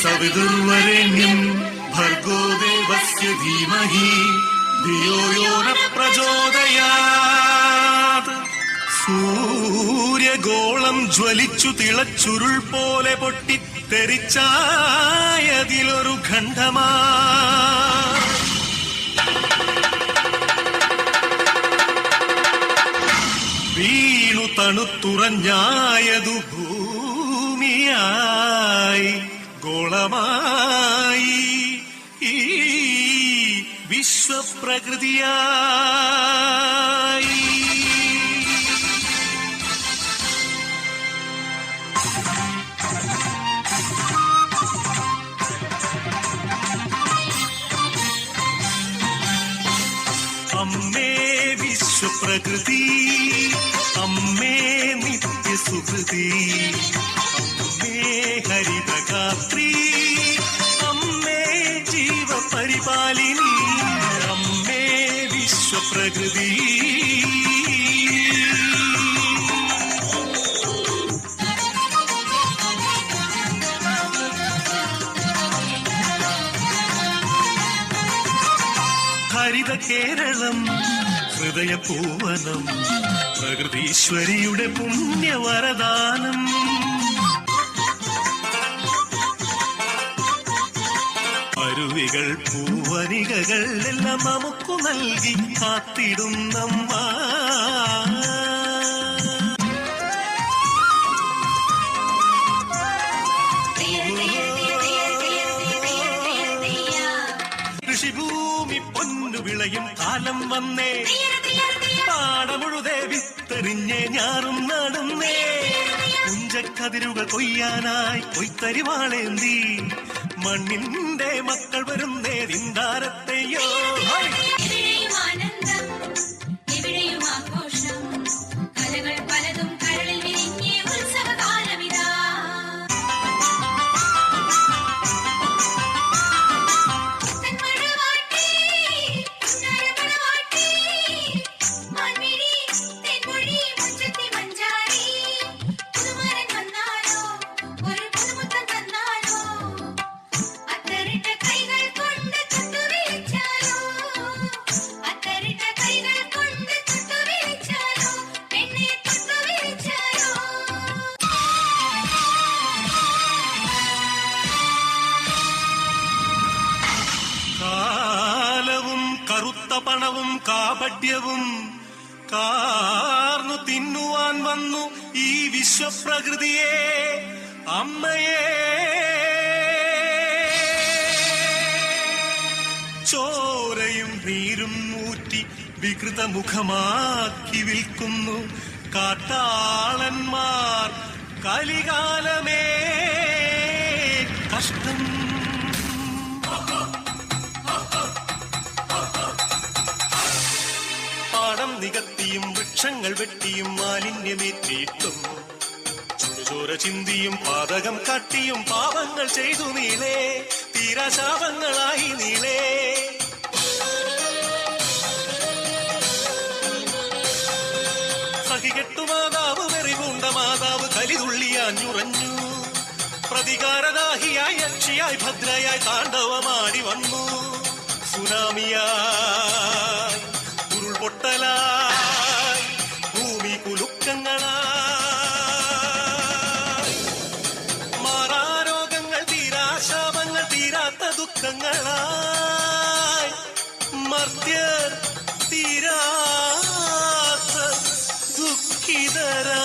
സവിതുർവരേണ്യം ഭർഗോ ദേവസ്യ ധീമഹി ധിയോ യോ ന പ്രചോദയാത്. സൂര്യഗോളം ജ്വലിച്ചു തിളച്ചുരുൾ പോലെ പൊട്ടിത്തെറിച്ചായതിലൊരു ഖണ്ഡമാ വീണു തണുത്തുറഞ്ഞായതു ഭൂമിയായി ഗോളമായി ഈ വിശ്വപ്രകൃതിയായി. അമ്മേ വിശ്വപ്രകൃതി, അമ്മേ നിത്യസുഹൃതി, അമ്മേ ഹരിതഗാത്രി, അമ്മേ ജീവപരിപാലിനി, അമ്മേ വിശ്വപ്രകൃതി. ഹരിത കേരളം ഹൃദയപൂവനം പ്രകൃതീശ്വരിയുടെ പുണ്യവരദാനം. അരുവികൾ പൂവനികകൾ എല്ലാം നമുക്കു നൽകി കാത്തിടുന്നമ്മ. കൃഷിഭൂമി പൊന്നു വിളയും കാലം വന്നേ, പാടമുഴുതേ വിത്തെറിഞ്ഞേ ഞാറും നടുന്നേ. കുഞ്ചക്കതിരുകൾ കൊയ്യാനായി കൊയ്ത്തരിവാളേന്തി മണ്ണിന്റെ മക്കൾ വരുന്നേ ദിന്താരത്തെയോ. കറുത്ത പണവും കാപട്യവും കാർന്നു തിന്നുവാൻ വന്നു ഈ വിശ്വപ്രകൃതിയെ, അമ്മയെ. ചോരയും നീരും ഊറ്റി വികൃതമുഖമാക്കി വിൽക്കുന്നു കാട്ടാളന്മാർ. കലികാലമേ കഷ്ടം. നികത്തിയും വൃക്ഷങ്ങൾ വെട്ടിയും മാലിന്യമേറ്റിയിട്ടും ചുടുചോര ചിന്തിയും പാതകം കാട്ടിയും പാപങ്ങൾ ചെയ്തു നീളേ, തീരാശാപങ്ങളായി നീളേ. സഹികെട്ടു മാതാവ് വെറിപൂണ്ട മാതാവ് കലിതുള്ളിയാഞ്ഞുറഞ്ഞു. പ്രതികാരദാഹിയായി അക്ഷിയായി ഭദ്രയായി താണ്ഡവമാടി വന്നു. സുനാമിയായി ഉരുൾപൊട്ടലായി ഭൂമി കുലുക്കങ്ങളായി മാറാരോഗങ്ങൾ തീരാശാപങ്ങൾ തീരാത്ത ദുഃഖങ്ങളായി മർത്യർ തീരാത്ത ദുഃഖിതരാ.